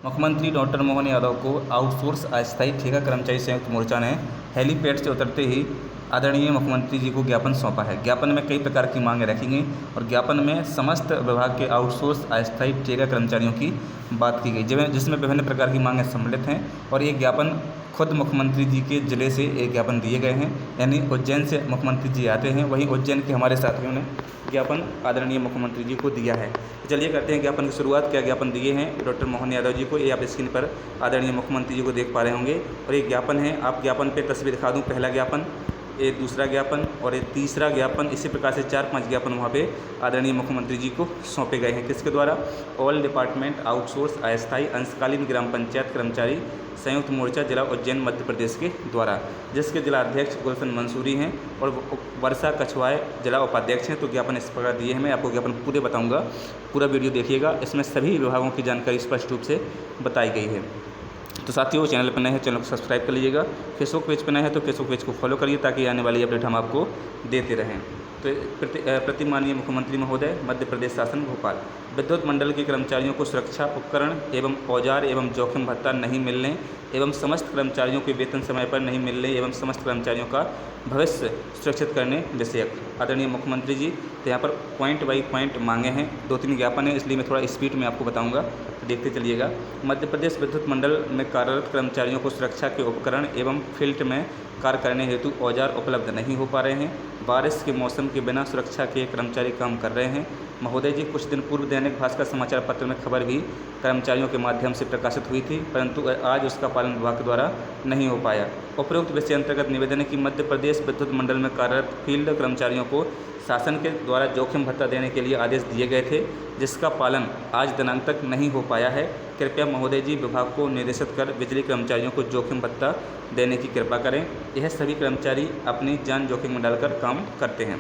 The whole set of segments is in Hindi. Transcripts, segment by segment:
मुख्यमंत्री डॉक्टर मोहन यादव को आउटसोर्स अस्थायी ठेका कर्मचारी संयुक्त मोर्चा ने हेलीपैड से उतरते ही आदरणीय मुख्यमंत्री जी को ज्ञापन सौंपा है। ज्ञापन में कई प्रकार की मांगें रखी गई और ज्ञापन में समस्त विभाग के आउटसोर्स अस्थायी ठेका कर्मचारियों की बात की गई, जिसमें विभिन्न प्रकार की मांगें सम्मिलित हैं। और ये ज्ञापन खुद मुख्यमंत्री जी के ज़िले से ये ज्ञापन दिए गए हैं, यानी उज्जैन से मुख्यमंत्री जी आते हैं, वहीं उज्जैन के हमारे साथियों ने ज्ञापन आदरणीय मुख्यमंत्री जी को दिया है। तो चलिए करते हैं ज्ञापन की शुरुआत। क्या ज्ञापन दिए हैं डॉक्टर मोहन यादव जी को, ये आप स्क्रीन पर आदरणीय मुख्यमंत्री जी को देख पा रहे होंगे। और ये ज्ञापन है, आप ज्ञापन पे तस्वीर दिखा दूं। पहला ज्ञापन, ये दूसरा ज्ञापन और ये तीसरा ज्ञापन, इसी प्रकार से 4-5 ज्ञापन वहाँ पे आदरणीय मुख्यमंत्री जी को सौंपे गए हैं। किसके द्वारा? ऑल डिपार्टमेंट आउटसोर्स अस्थायी अंशकालीन ग्राम पंचायत कर्मचारी संयुक्त मोर्चा जिला उज्जैन मध्य प्रदेश के द्वारा, जिसके जिला अध्यक्ष गुलशन मंसूरी हैं और वर्षा कछवाए जिला उपाध्यक्ष हैं। तो ज्ञापन इस प्रकार दिए हैं। मैं आपको ज्ञापन पूरे बताऊंगा, पूरा वीडियो देखिएगा, इसमें सभी विभागों की जानकारी स्पष्ट रूप से बताई गई है। तो साथियों, चैनल पर नए हैं, चैनल को सब्सक्राइब कर लीजिएगा। फेसबुक पेज पर नए हैं तो फेसबुक पेज को फॉलो करिए, ताकि आने वाली अपडेट हम आपको देते रहें। तो प्रतिमाननीय मुख्यमंत्री महोदय, मध्य प्रदेश शासन भोपाल, विद्युत मंडल के कर्मचारियों को सुरक्षा उपकरण एवं औजार एवं जोखिम भत्ता नहीं मिलने एवं समस्त कर्मचारियों के वेतन समय पर नहीं मिलने एवं समस्त कर्मचारियों का भविष्य सुरक्षित करने विषयक आदरणीय मुख्यमंत्री जी। तो यहाँ पर पॉइंट बाई पॉइंट मांगे हैं, 2-3 ज्ञापन है, इसलिए मैं थोड़ा स्पीड में आपको बताऊंगा, देखते चलिएगा। मध्य प्रदेश विद्युत मंडल में कार्यरत कर्मचारियों को सुरक्षा के उपकरण एवं फील्ड में कार्य करने हेतु औजार उपलब्ध नहीं हो पा रहे हैं। बारिश के मौसम के बिना सुरक्षा के कर्मचारी काम कर रहे हैं। महोदय जी, कुछ दिन पूर्व दैनिक भास्कर समाचार पत्र में खबर भी कर्मचारियों के माध्यम से प्रकाशित हुई थी, परंतु आज उसका पालन विभाग के द्वारा नहीं हो पाया। उपरोक्त विषय अंतर्गत निवेदन है कि मध्य प्रदेश विद्युत मंडल में कार्यरत फील्ड कर्मचारियों को शासन के द्वारा जोखिम भत्ता देने के लिए आदेश दिए गए थे, जिसका पालन आज दिनांक तक नहीं हो पाया है। कृपया महोदय जी विभाग को निर्देशित कर बिजली कर्मचारियों को जोखिम भत्ता देने की कृपा करें। यह सभी कर्मचारी अपनी जान जोखिम में डालकर काम करते हैं।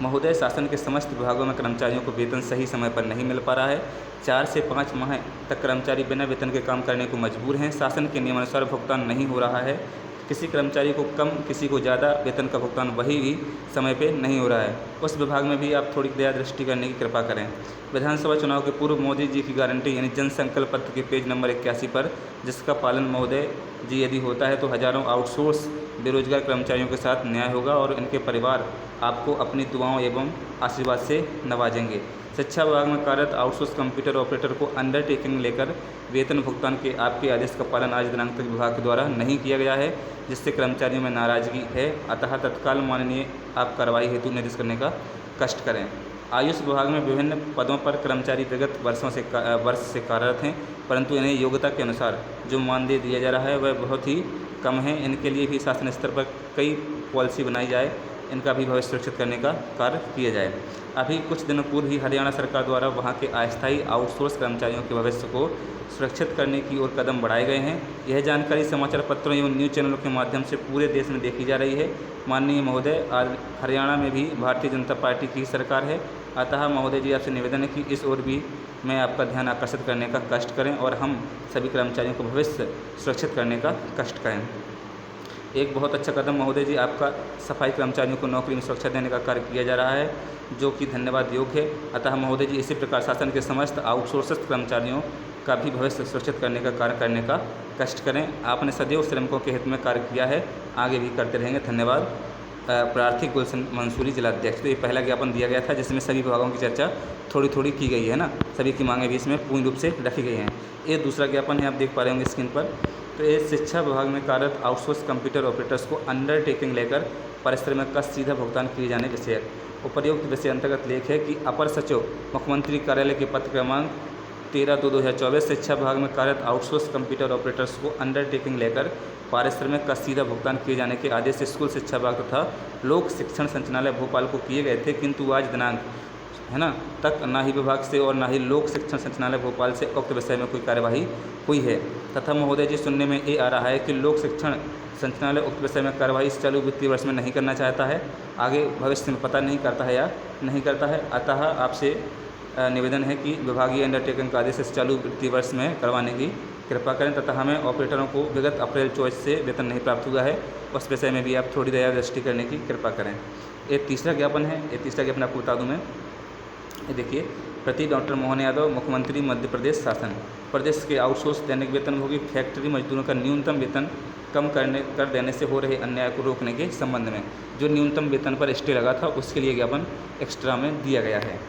महोदय, शासन के समस्त विभागों में कर्मचारियों को वेतन सही समय पर नहीं मिल पा रहा है। 4 से 5 माह तक कर्मचारी बिना वेतन के काम करने को मजबूर हैं। शासन के नियमानुसार भुगतान नहीं हो रहा है। किसी कर्मचारी को कम, किसी को ज़्यादा वेतन का भुगतान वही भी समय पे नहीं हो रहा है। उस विभाग में भी आप थोड़ी दया दृष्टि करने की कृपा करें। विधानसभा चुनाव के पूर्व मोदी जी की गारंटी यानी जन संकल्प पत्र के पेज नंबर 81 पर, जिसका पालन महोदय जी यदि होता है तो हज़ारों आउटसोर्स बेरोजगार कर्मचारियों के साथ न्याय होगा और इनके परिवार आपको अपनी दुआओं एवं आशीर्वाद से नवाजेंगे। शिक्षा विभाग में कार्यरत आउटसोर्स कंप्यूटर ऑपरेटर को अंडरटेकिंग लेकर वेतन भुगतान के आपके आदेश का पालन आज दिनांक तक विभाग के द्वारा नहीं किया गया है, जिससे कर्मचारियों में नाराजगी है। अतः तत्काल माननीय आप कार्रवाई हेतु निर्देश करने का कष्ट करें। आयुष विभाग में विभिन्न पदों पर कर्मचारी विगत वर्ष से कार्यरत हैं, परंतु इन्हें योग्यता के अनुसार जो मानदेय दिया जा रहा है वह बहुत ही कम है। इनके लिए भी शासन स्तर पर कई पॉलिसी बनाई जाए, इनका भी भविष्य सुरक्षित करने का कार्य किया जाए। अभी कुछ दिनों पूर्व ही हरियाणा सरकार द्वारा वहां के अस्थायी आउटसोर्स कर्मचारियों के भविष्य को सुरक्षित करने की ओर कदम बढ़ाए गए हैं। यह जानकारी समाचार पत्रों एवं न्यूज़ चैनलों के माध्यम से पूरे देश में देखी जा रही है। माननीय महोदय, आज हरियाणा में भी भारतीय जनता पार्टी की सरकार है, अतः महोदय जी आपसे निवेदन है कि इस ओर भी मैं आपका ध्यान आकर्षित करने का कष्ट करें और हम सभी कर्मचारियों को भविष्य सुरक्षित करने का कष्ट करें। एक बहुत अच्छा कदम महोदय जी आपका सफाई कर्मचारियों को नौकरी में सुरक्षा देने का कार्य किया जा रहा है, जो कि धन्यवाद योग्य है। अतः महोदय जी इसी प्रकार शासन के समस्त आउटसोर्स कर्मचारियों का भी भविष्य सुरक्षित करने का कार्य करने का कष्ट करें। आपने सदैव श्रमिकों के हित में कार्य किया है, आगे भी करते रहेंगे। धन्यवाद। प्रार्थी गुलशन मंसूरी जिलाध्यक्ष। तो ये पहला ज्ञापन दिया गया था, जिसमें सभी विभागों की चर्चा थोड़ी थोड़ी की गई है ना, सभी की मांगें भी इसमें पूर्ण रूप से रखी गई हैं। ये दूसरा ज्ञापन है, आप देख पा रहे होंगे स्क्रीन पर। तो ये शिक्षा विभाग में कार्यरत आउटसोर्स कंप्यूटर ऑपरेटर्स को अंडरटेकिंग लेकर पारिश्रमिक का सीधा भुगतान किए जाने विषयक उपर्युक्त विषय अंतर्गत लेख है कि अपर सचिव मुख्यमंत्री कार्यालय के पत्र क्रमांक 13/2/2024 शिक्षा विभाग में कार्यरत आउटसोर्स कंप्यूटर ऑपरेटर्स को अंडरटेकिंग लेकर पारिश्रमिक का सीधा भुगतान किए जाने के आदेश स्कूल शिक्षा विभाग तथा लोक शिक्षण संचालनालय भोपाल को किए गए थे, किंतु आज दिनांक है ना तक ना ही विभाग से और ना ही लोक शिक्षण संचालनालय भोपाल से उक्त विषय में कोई कार्यवाही हुई है। तथा महोदय जी, सुनने में ये आ रहा है कि लोक शिक्षण संचालनालय उक्त विषय में कार्यवाही इस चालू वित्तीय वर्ष में नहीं करना चाहता है, आगे भविष्य में पता नहीं करता है या नहीं करता है। अतः आपसे निवेदन है कि विभागीय अंडरटेकिंग का आदेश इस चालू वित्तीय वर्ष में करवाने की कृपा करें। तथा हमें ऑपरेटरों को विगत अप्रैल 24 से वेतन नहीं प्राप्त हुआ है, उस विषय में भी आप थोड़ी दया दृष्टि करने की कृपा करें। ये तीसरा ज्ञापन है, ये तीसरा ज्ञापन आपको बता दूं मैं। ये देखिए, प्रति डॉक्टर मोहन यादव, मुख्यमंत्री मध्य प्रदेश शासन। प्रदेश के आउटसोर्स दैनिक वेतनभोगी फैक्ट्री मजदूरों का न्यूनतम वेतन कम कर देने से हो रहे अन्याय को रोकने के संबंध में जो न्यूनतम वेतन पर स्टे लगा था उसके लिए ज्ञापन एक्स्ट्रा में दिया गया है।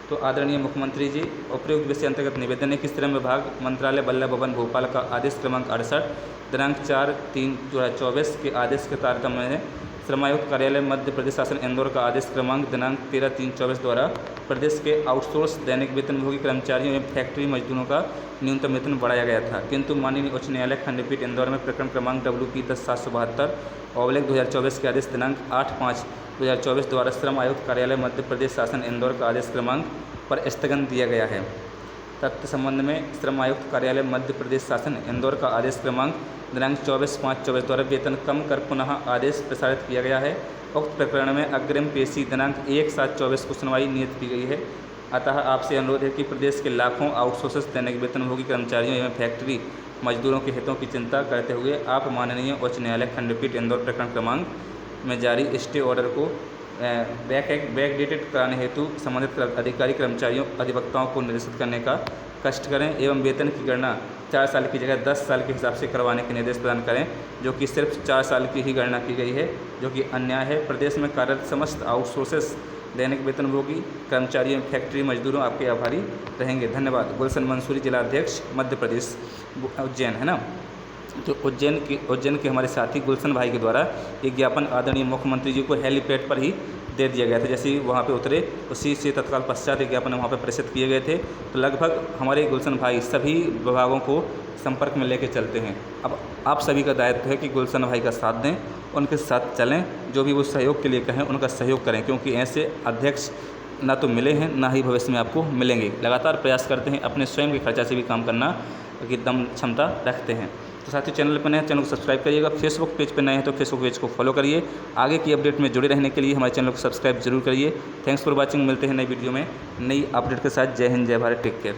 तो आदरणीय मुख्यमंत्री जी, उपयुक्त विषय अंतर्गत निवेदन है कि श्रम विभाग मंत्रालय बल्लभ भवन भोपाल का आदेश क्रमांक 68 दिनांक 4/3/2024 के आदेश के तारतम्य में श्रमायुक्त कार्यालय मध्य प्रदेश शासन इंदौर का आदेश क्रमांक दिनांक 13/3/24 द्वारा प्रदेश के आउटसोर्स दैनिक वेतनभोगी कर्मचारियों एवं फैक्ट्री मजदूरों का न्यूनतम वेतन बढ़ाया गया था, किंतु माननीय उच्च न्यायालय खंडपीठ इंदौर में प्रकरण क्रमांक WP 10/772/2024 के आदेश दिनांक 8/5/2024 द्वारा श्रम आयुक्त कार्यालय मध्य प्रदेश शासन इंदौर का आदेश क्रमांक पर स्थगन दिया गया है। तथ्य संबंध में श्रम आयुक्त कार्यालय मध्य प्रदेश शासन इंदौर का आदेश क्रमांक दिनांक 24/5/24 द्वारा वेतन कम कर पुनः आदेश प्रसारित किया गया है। उक्त प्रकरण में अग्रिम पेशी दिनांक 1/7/24 को सुनवाई नियत की गई है। अतः आपसे अनुरोध है कि प्रदेश के लाखों आउटसोर्स दैनिक वेतनभोगी कर्मचारियों एवं फैक्ट्री मजदूरों के हितों की चिंता करते हुए आप माननीय उच्च न्यायालय खंडपीठ इंदौर प्रकरण क्रमांक में जारी स्टे ऑर्डर को बैकडेटेड कराने हेतु संबंधित अधिकारी कर्मचारियों अधिवक्ताओं को निर्देशित करने का कष्ट करें एवं वेतन की गणना 4 साल की जगह 10 साल के हिसाब से करवाने के निर्देश प्रदान करें, जो कि सिर्फ 4 साल की ही गणना की गई है, जो कि अन्याय है। प्रदेश में कार्यरत समस्त आउटसोर्सेस दैनिक वेतनभोगी कर्मचारियों फैक्ट्री मजदूरों आपके आभारी रहेंगे। धन्यवाद। गुलशन मंसूरी, जिला अध्यक्ष मध्य प्रदेश उज्जैन, है ना। तो उज्जैन के हमारे साथी गुलशन भाई के द्वारा एक ज्ञापन आदरणीय मुख्यमंत्री जी को हेलीपैड पर ही दे दिया गया था। जैसे ही वहाँ पे उतरे उसी से तत्काल पश्चात एक ज्ञापन वहाँ पे प्रेषित किए गए थे। तो लगभग हमारे गुलशन भाई सभी विभागों को संपर्क में लेके चलते हैं। अब आप सभी का दायित्व है कि गुलशन भाई का साथ दें, उनके साथ चलें, जो भी वो सहयोग के लिए कहें उनका सहयोग करें, क्योंकि ऐसे अध्यक्ष ना तो मिले हैं ना ही भविष्य में आपको मिलेंगे। लगातार प्रयास करते हैं, अपने स्वयं के खर्चा से भी काम करना की दम क्षमता रखते हैं। तो साथियों, चैनल पर नए हैं चैनल को सब्सक्राइब करिएगा। फेसबुक पेज पर नए हैं तो फेसबुक पेज को फॉलो करिए। आगे की अपडेट में जुड़े रहने के लिए हमारे चैनल को सब्सक्राइब जरूर करिए। Thanks for watching. मिलते हैं नई वीडियो में नई अपडेट के साथ। जय हिंद, जय भारत, टेक केयर।